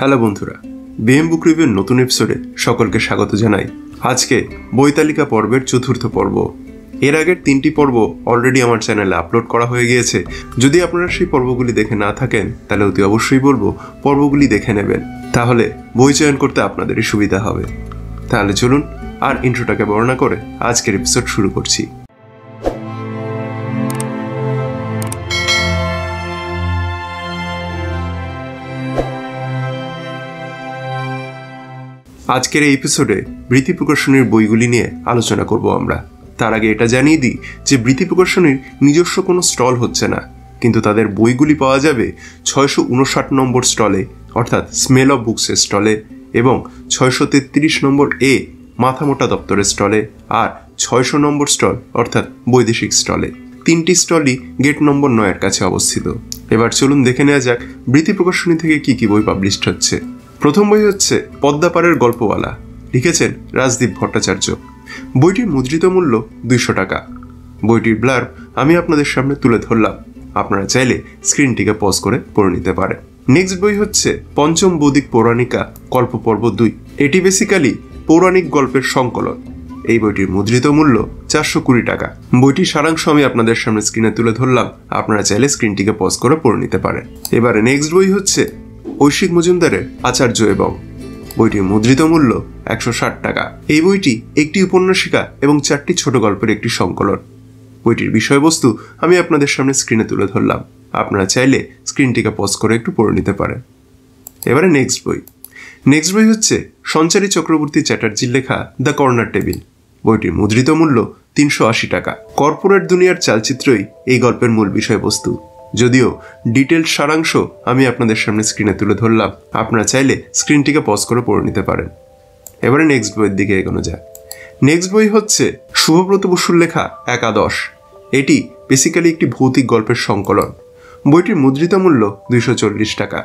Hello বন্ধুরা, BM বুক রিভিউর নতুন এপিসোডে সকলকে স্বাগত জানাই। আজকে বই তালিকা পর্বের চতুর্থ পর্ব। এর আগের 3টি পর্ব অলরেডি আমার চ্যানেলে আপলোড করা হয়ে গিয়েছে। যদি আপনারা সেই পর্বগুলি দেখে না থাকেন তাহলে অতি অবশ্যই বলবো পর্বগুলি দেখে নেবেন, তাহলে বই চয়ন করতে আপনাদেরই সুবিধা হবে। তাহলে চলুন আর ইন্ট্রোটাকে বর্ণনা করে আজকের এপিসোড শুরু করছি। আজকের এই এপিসোডে বৃত্তি প্রকাশনীর বইগুলি নিয়ে আলোচনা করব আমরা। তার আগে এটা জানিয়ে দিই যে বৃত্তি প্রকাশনীর নিজস্ব কোনো স্টল হচ্ছে না, কিন্তু তাদের বইগুলি পাওয়া যাবে 659 নম্বর স্টলে অর্থাৎ স্মেল অফ বুকসের স্টলে, এবং 633 নম্বর এ মাথামোটা দপ্তরের স্টলে, আর 600 নম্বর স্টল অর্থাৎ বৈদেশিক স্টলে। 3টি স্টলই গেট নম্বর 9-এর কাছে অবস্থিত। এবার চলুন দেখে নেওয়া যাক বৃত্তি প্রকাশনী থেকে কি কি বই পাবলিশড হচ্ছে। প্রথম বই হচ্ছে পদ্মাপাড়ের গল্পওয়ালা, লিখেছেন রাজদীপ ভট্টাচার্য। বইটির মুদ্রিত মূল্য 200 টাকা। বইটির ব্লার্ব আমি আপনাদের সামনে তুলে ধরলাম, আপনারা চাইলে স্ক্রিনটিকে পজ করে পড়ে নিতে পারেন। নেক্সট বই হচ্ছে পঞ্চম বৌদিক পৌরাণিকা কল্পপর্ব 2। এটি বেসিক্যালি পৌরাণিক গল্পের সংকলন। এই বইটির মুদ্রিত মূল্য 420 টাকা। বইটির সারাংশ আমি আপনাদের সামনে স্ক্রিনে তুলে ধরলাম, আপনারা চাইলে স্ক্রিনটিকে পজ করে পড়ে নিতে পারেন। এবারে নেক্সট বই হচ্ছে ঐশিক মজুমদারের আচার্য এবং। বইটির মুদ্রিত মূল্য 160 টাকা। এই বইটি একটি উপন্যাসিকা এবং 4টি ছোট গল্পের একটি সংকলন। বইটির বিষয়বস্তু আমি আপনাদের সামনে স্ক্রিনে তুলে ধরলাম, আপনারা চাইলে স্ক্রিনটিকে পজ করে একটু পড়ে নিতে পারেন। এবারে নেক্সট বই হচ্ছে সঞ্চারী চক্রবর্তী চ্যাটার্জির লেখা দ্য কর্নার টেবিল। বইটির মুদ্রিত মূল্য 380 টাকা। কর্পোরেট দুনিয়ার চালচিত্রই এই গল্পের মূল বিষয়বস্তু, যদিও ডিটেলড সারাংশ আমি আপনাদের সামনে স্ক্রিনে তুলে ধরলাম, আপনারা চাইলে স্ক্রিনটিকে পজ করে পড়ে নিতে পারেন। এবারে নেক্সট বইয়ের দিকে এগোনো যায়। নেক্সট বই হচ্ছে শুভব্রত বসুর লেখা একাদশ। এটি বেসিক্যালি একটি ভৌতিক গল্পের সংকলন। বইটির মুদ্রিত মূল্য 240 টাকা।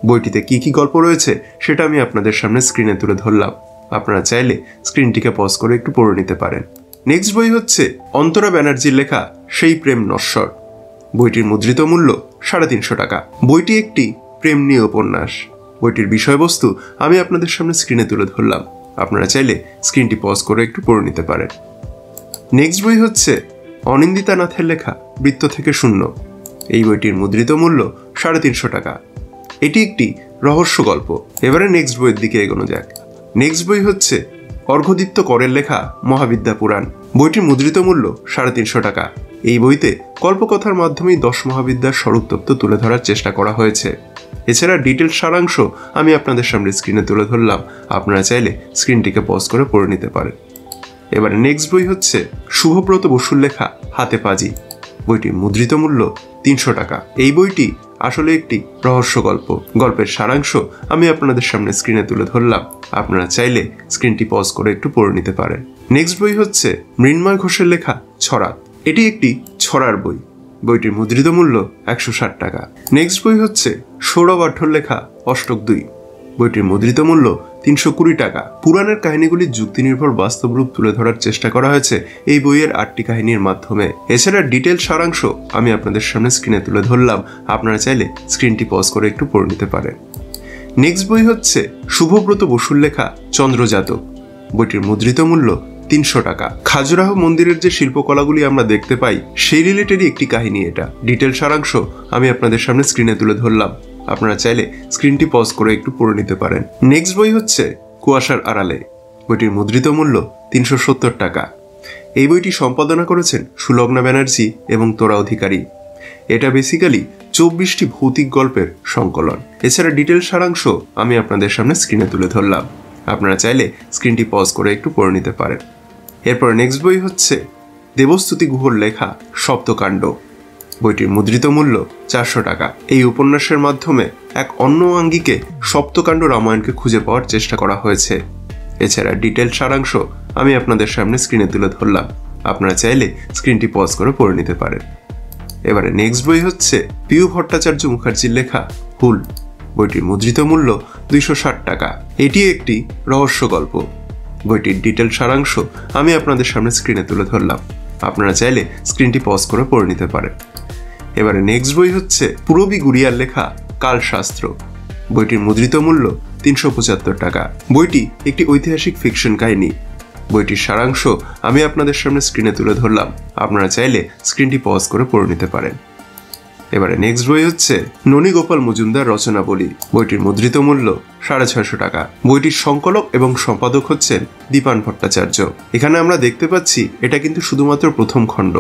বইটিতে কি কি গল্প রয়েছে সেটা আমি আপনাদের সামনে স্ক্রিনে তুলে ধরলাম, আপনারা চাইলে স্ক্রিনটিকে পজ করে একটু পড়ে নিতে পারেন। নেক্সট বই হচ্ছে অন্তরা ব্যানার্জির লেখা সেই প্রেম নশ্বর। বইটির মুদ্রিত মূল্য 350 টাকা। বইটি একটি প্রেম নিয়ে উপন্যাস। বইটির বিষয়বস্তু আমি আপনাদের সামনে স্ক্রিনে তুলে ধরলাম, আপনারা চাইলে স্ক্রিনটি পজ করে একটু পড়ে নিতে পারেন। নেক্সট বই হচ্ছে অনিন্দিতা নাথের লেখা বৃত্ত থেকে শূন্য। এই বইটির মুদ্রিত মূল্য 350 টাকা। এটি একটি রহস্য গল্প। এবারে নেক্সট বইয়ের দিকে এগোনো যাক। নেক্সট বই হচ্ছে অর্ঘদীপ্ত করের লেখা মহাবিদ্যা পুরাণ। বইটির মুদ্রিত মূল্য 350 টাকা। এই বইতে কল্পকথার মাধ্যমেই 10 মহাবিদ্যার স্বরূপ তত্ত্ব তুলে ধরার চেষ্টা করা হয়েছে। এছাড়া ডিটেল সারাংশ আমি আপনাদের সামনে স্ক্রিনে তুলে ধরলাম, আপনারা চাইলে স্ক্রিনটিকে পজ করে পড়ে নিতে পারেন। এবারে নেক্সট বই হচ্ছে শুভব্রত বসুর লেখা হাতে পাজি। বইটির মুদ্রিত মূল্য 300 টাকা। এই বইটি আসলে একটি রহস্য গল্প। গল্পের সারাংশ আমি আপনাদের সামনে স্ক্রিনে তুলে ধরলাম, আপনারা চাইলে স্ক্রিনটি পজ করে একটু পড়ে নিতে পারেন। নেক্সট বই হচ্ছে মৃন্ময় ঘোষের লেখা ছড়াত। এটি একটি ছড়ার বই। বইটির মুদ্রিত মূল্য 160 টাকা। নেক্সট বই হচ্ছে সৌরভ আঢ্যর লেখা অষ্টক 2। বইটির মুদ্রিত মূল্য 320 টাকা। পুরাণের কাহিনীগুলির যুক্তি নির্ভর বাস্তব রূপ তুলে ধরার চেষ্টা করা হয়েছে এই বইয়ের 8টি কাহিনীর মাধ্যমে। এছাড়া ডিটেল সারাংশ আমি আপনাদের সামনে স্ক্রিনে তুলে ধরলাম, আপনারা চাইলে স্ক্রিনটি পজ করে একটু পড়ে নিতে পারেন। নেক্সট বই হচ্ছে শুভব্রত বসুর লেখা চন্দ্রজাতক। বইটির মুদ্রিত মূল্য 300 টাকা। খাজুরাহ মন্দিরের যে শিল্পকলাগুলি আমরা দেখতে পাই সেই রিলেটেডই একটি কাহিনী এটা। ডিটেল সারাংশ আমি আপনাদের সামনে স্ক্রিনে তুলে ধরলাম, আপনারা চাইলে স্ক্রিনটি পজ করে একটু পড়ে নিতে পারেন। নেক্সট বই হচ্ছে কুয়াশার আড়ালে। বইটির মুদ্রিত মূল্য 370 টাকা। এই বইটি সম্পাদনা করেছেন সুলগ্না ব্যানার্জি এবং তোরা অধিকারী। এটা বেসিক্যালি 24টি ভৌতিক গল্পের সংকলন। এছাড়া ডিটেল সারাংশ আমি আপনাদের সামনে স্ক্রিনে তুলে ধরলাম, আপনারা চাইলে স্ক্রিনটি পজ করে একটু পড়ে নিতে পারেন। এরপর নেক্সট বই হচ্ছে দেবস্তুতি গুহর লেখা সপ্তকাণ্ড। বইটির মুদ্রিত মূল্য 400 টাকা। এই উপন্যাসের মাধ্যমে এক অন্য আঙ্গিকে সপ্তকাণ্ড রামায়ণকে খুঁজে পাওয়ার চেষ্টা করা হয়েছে। এছাড়া ডিটেল সারাংশ আমি আপনাদের সামনে স্ক্রিনে তুলে ধরলাম, আপনারা চাইলে স্ক্রিনটি পজ করে পড়ে নিতে পারেন। এবারে নেক্সট বই হচ্ছে পিউ ভট্টাচার্য মুখার্জির লেখা হুল। বইটির মুদ্রিত মূল্য 260 টাকা। এটি একটি রহস্য গল্প। বইটির ডিটেল সারাংশ আমি আপনাদের সামনে স্ক্রিনে তুলে ধরলাম, আপনারা চাইলে স্ক্রিনটি পজ করে পড়ে নিতে পারেন। এবারে নেক্সট বই হচ্ছে পুরবী গুড়িয়ার লেখা কালশাস্ত্র। বইটির মুদ্রিত মূল্য 375 টাকা। বইটি একটি ঐতিহাসিক ফিকশন কাহিনী। বইটির সারাংশ আমি আপনাদের সামনে স্ক্রিনে তুলে ধরলাম, আপনারা চাইলে স্ক্রিনটি পজ করে পড়ে নিতে পারেন। এবারে নেক্সট বই হচ্ছে ননী গোপাল মজুমদার রচনাবলী। বইটির মুদ্রিত মূল্য 650 টাকা। বইটির সংকলক এবং সম্পাদক হচ্ছেন দীপান ভট্টাচার্য। এখানে আমরা দেখতে পাচ্ছি এটা কিন্তু শুধুমাত্র প্রথম খণ্ড,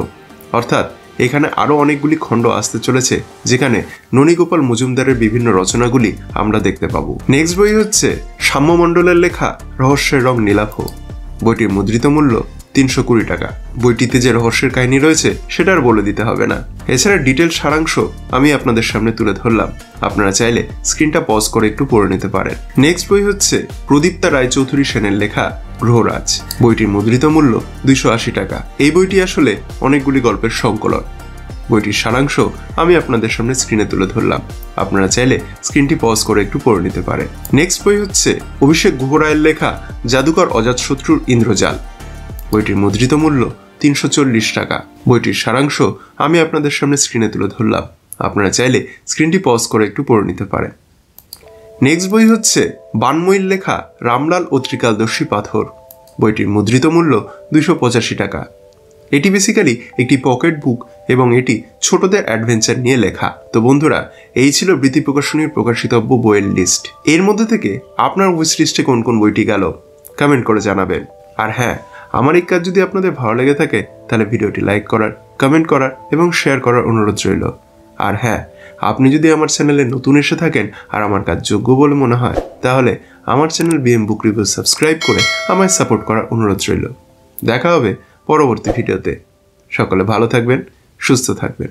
অর্থাৎ এখানে আরো অনেকগুলি খণ্ড আসতে চলেছে যেখানে ননী গোপাল মজুমদারের বিভিন্ন রচনাগুলি আমরা দেখতে পাবো। নেক্সট বই হচ্ছে সাম্য মণ্ডলের লেখা রহস্যের রং নীলাভ। বইটির মুদ্রিত মূল্য 320 টাকা। বইটিতে যে রহস্যের কাহিনী রয়েছে সেটা আর বলে দিতে হবে না। এছাড়া ডিটেল সারাংশ আমি আপনাদের সামনে তুলে ধরলাম, আপনারা চাইলে স্ক্রিনটা পজ করে একটু পড়ে নিতে পারেন। নেক্সট বই হচ্ছে প্রদীপ্তা রায়চৌধুরী সেনের লেখা গ্রহরাজ। বইটির মুদ্রিত মূল্য 280 টাকা। এই বইটি আসলে অনেকগুলি গল্পের সংকলন। বইটির সারাংশ আমি আপনাদের সামনে স্ক্রিনে তুলে ধরলাম, আপনারা চাইলে স্ক্রিনটি পজ করে একটু পড়ে নিতে পারেন। নেক্সট বই হচ্ছে অভিষেক গুহ রায়ের লেখা জাদুকর অজাতশত্রুর ইন্দ্রজাল। বইটির মুদ্রিত মূল্য 340 টাকা। বইটির সারাংশ আমি আপনাদের সামনে স্ক্রিনে তুলে ধরলাম, আপনারা চাইলে স্ক্রিনটি পজ করে একটু পড়ে নিতে পারেন। নেক্সট বই হচ্ছে বানময়ীর লেখা রামলাল ও ত্রিকালদর্শী পাথর। বইটির মুদ্রিত মূল্য 285 টাকা। এটি বেসিক্যালি একটি পকেট বুক এবং এটি ছোটদের অ্যাডভেঞ্চার নিয়ে লেখা। তো বন্ধুরা, এই ছিল বৃত্তি প্রকাশনীর প্রকাশিতব্য বইয়ের লিস্ট। এর মধ্যে থেকে আপনার উইশ লিস্টে কোন কোন বইটি গেল কমেন্ট করে জানাবেন। আর হ্যাঁ, আমার এই কাজ যদি আপনাদের ভালো লেগে থাকে তাহলে ভিডিওটি লাইক করার, কমেন্ট করার এবং শেয়ার করার অনুরোধ রইল। আর হ্যাঁ, আপনি যদি আমার চ্যানেলে নতুন এসে থাকেন আর আমার কাজ যোগ্য বলে মনে হয় তাহলে আমার চ্যানেল বিএম বুক রিভিউ সাবস্ক্রাইব করে আমায় সাপোর্ট করার অনুরোধ রইল। দেখা হবে পরবর্তী ভিডিওতে। সকলে ভালো থাকবেন, সুস্থ থাকবেন।